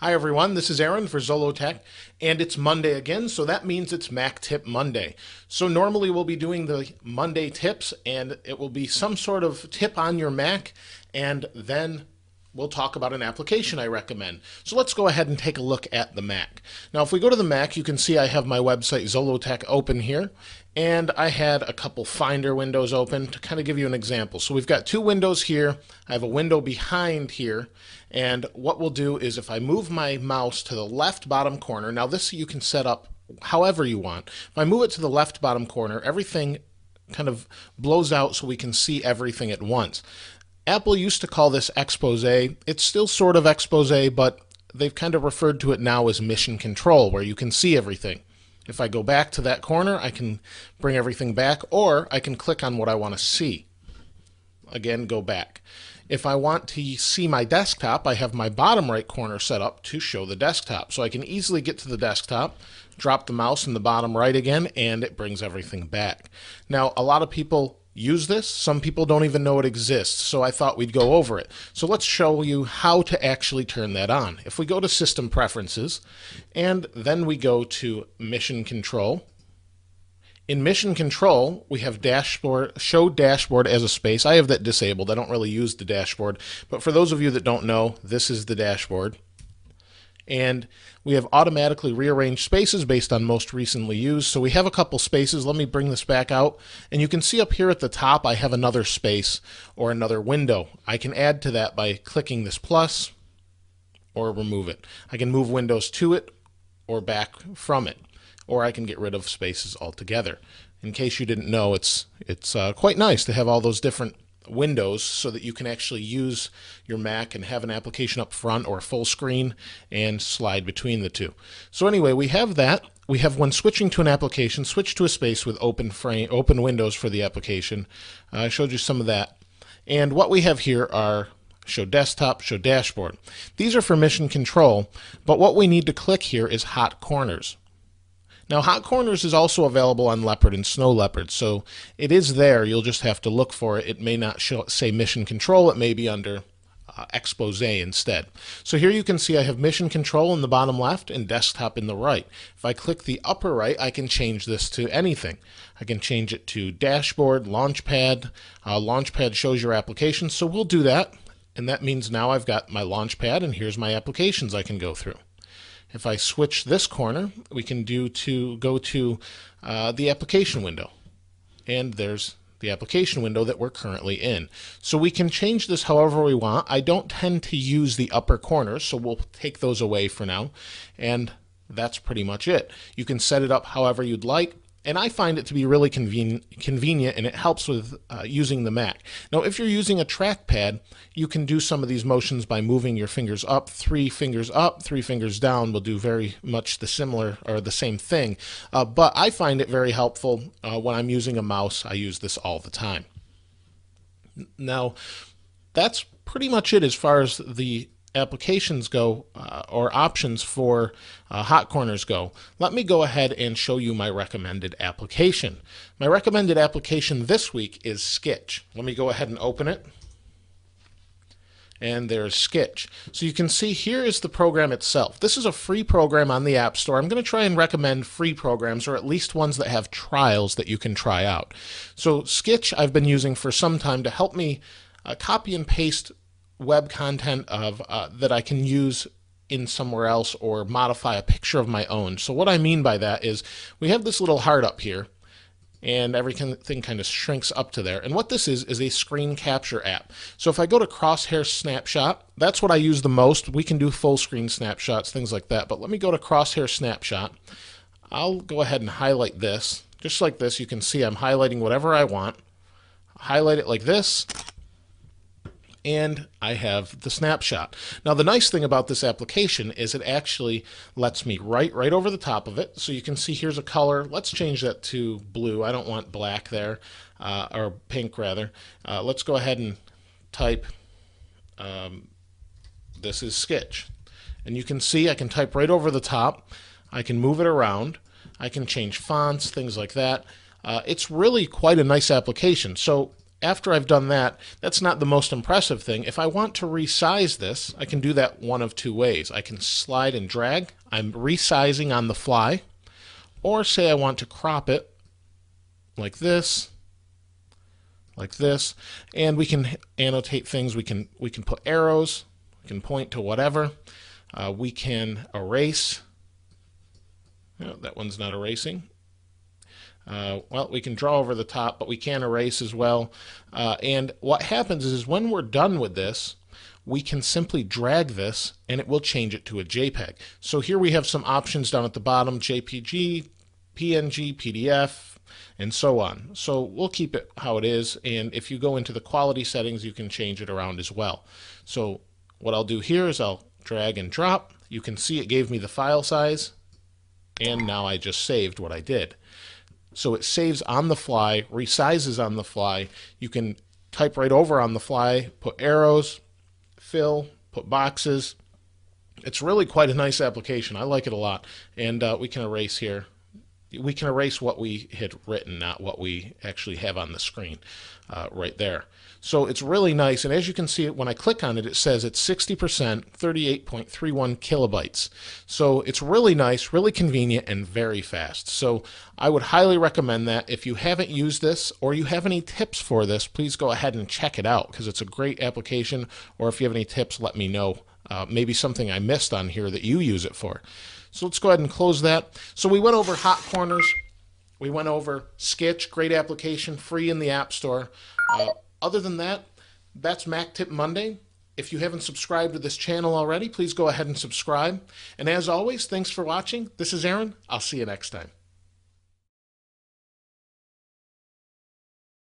Hi everyone, this is Aaron for Zollotech, and it's Monday again, so that means it's Mac Tip Monday. So normally we'll be doing the Monday tips, and it will be some sort of tip on your Mac, and then we'll talk about an application I recommend. So let's go ahead and take a look at the Mac. Now if we go to the Mac, you can see I have my website Zollotech open here, and I had a couple Finder windows open to kind of give you an example. So we've got two windows here. I have a window behind here, and what we'll do is if I move my mouse to the left bottom corner, now this you can set up however you want. If I move it to the left bottom corner, everything kind of blows out so we can see everything at once. Apple used to call this expose. It's still sort of expose, but they've kind of referred to it now as mission control, where you can see everything. If I go back to that corner, I can bring everything back, or I can click on what I want to see. Again, go back. If I want to see my desktop, I have my bottom right corner set up to show the desktop. So I can easily get to the desktop, drop the mouse in the bottom right again, and it brings everything back. Now, a lot of people use this. Some people don't even know it exists, so I thought we'd go over it. So let's show you how to actually turn that on. If we go to System Preferences, and then we go to Mission Control. In Mission Control, we have Dashboard, Show Dashboard as a space. I have that disabled. I don't really use the dashboard, but for those of you that don't know, this is the dashboard. And we have automatically rearranged spaces based on most recently used. So we have a couple spaces. Let me bring this back out. And you can see up here at the top, I have another space or another window. I can add to that by clicking this plus or remove it. I can move windows to it or back from it, or I can get rid of spaces altogether. In case you didn't know, it's quite nice to have all those different windows so that you can actually use your Mac and have an application up front or full screen and slide between the two. So anyway, we have that. We have, when switching to an application, switch to a space with open windows for the application. I showed you some of that. And what we have here are Show Desktop, Show Dashboard. These are for mission control, but what we need to click here is Hot Corners. Now, Hot Corners is also available on Leopard and Snow Leopard, so it is there. You'll just have to look for it. It may not say Mission Control. It may be under Expose instead. So here you can see I have Mission Control in the bottom left and Desktop in the right. If I click the upper right, I can change this to anything. I can change it to Dashboard, Launchpad. Launchpad shows your application, so we'll do that. And that means now I've got my Launchpad, and here's my applications I can go through. If I switch this corner, we can go to the application window. And there's the application window that we're currently in. So we can change this however we want. I don't tend to use the upper corners, so we'll take those away for now. And that's pretty much it. You can set it up however you'd like. And I find it to be really convenient, and it helps with using the Mac. Now, if you're using a trackpad, you can do some of these motions by moving your fingers up, 3 fingers down will do very much the similar or the same thing. But I find it very helpful when I'm using a mouse. I use this all the time. Now, that's pretty much it as far as the applications go, or options for Hot Corners go. Let me go ahead and show you my recommended application. My recommended application this week is Sketch. Let me go ahead and open it. And there's Sketch. So you can see here is the program itself. This is a free program on the App Store. I'm going to try and recommend free programs, or at least ones that have trials that you can try out. So Sketch I've been using for some time to help me copy and paste web content that I can use in somewhere else, or modify a picture of my own. So what I mean by that is we have this little heart up here, and everything kind of shrinks up to there. And what this is a screen capture app. So if I go to Crosshair Snapshot, that's what I use the most. We can do full screen snapshots, things like that. But let me go to Crosshair Snapshot. I'll go ahead and highlight this. Just like this, you can see I'm highlighting whatever I want. Highlight it like this, and I have the snapshot. Now the nice thing about this application is it actually lets me write right over the top of it. So you can see here's a color. Let's change that to blue. I don't want black there, or pink rather. Let's go ahead and type, this is Sketch. And you can see I can type right over the top. I can move it around. I can change fonts, things like that. It's really quite a nice application. So after I've done that, that's not the most impressive thing. If I want to resize this, I can do that one of two ways. I can slide and drag. I'm resizing on the fly. Or say I want to crop it like this, and we can annotate things. We can put arrows. We can point to whatever. We can erase. No, that one's not erasing. Well, we can draw over the top, but we can erase as well. And what happens is when we're done with this, we can simply drag this and it will change it to a JPEG. So here we have some options down at the bottom: JPG, PNG, PDF, and so on. So we'll keep it how it is, and if you go into the quality settings, you can change it around as well. So what I'll do here is I'll drag and drop. You can see it gave me the file size, and now I just saved what I did. So it saves on the fly, resizes on the fly. You can type right over on the fly, put arrows, fill, put boxes. It's really quite a nice application. I like it a lot. And we can erase here. We can erase what we had written, not what we actually have on the screen right there. So it's really nice, and as you can see, when I click on it, it says it's 60%, 38.31 kilobytes. So it's really nice, really convenient, and very fast. So I would highly recommend that. If you haven't used this or you have any tips for this, please go ahead and check it out because it's a great application, or if you have any tips, let me know. Maybe something I missed on here that you use it for. So let's go ahead and close that. So we went over Hot Corners. We went over Sketch, great application, free in the App Store. Other than that, that's Mac Tip Monday. If you haven't subscribed to this channel already, please go ahead and subscribe. And as always, thanks for watching. This is Aaron. I'll see you next time.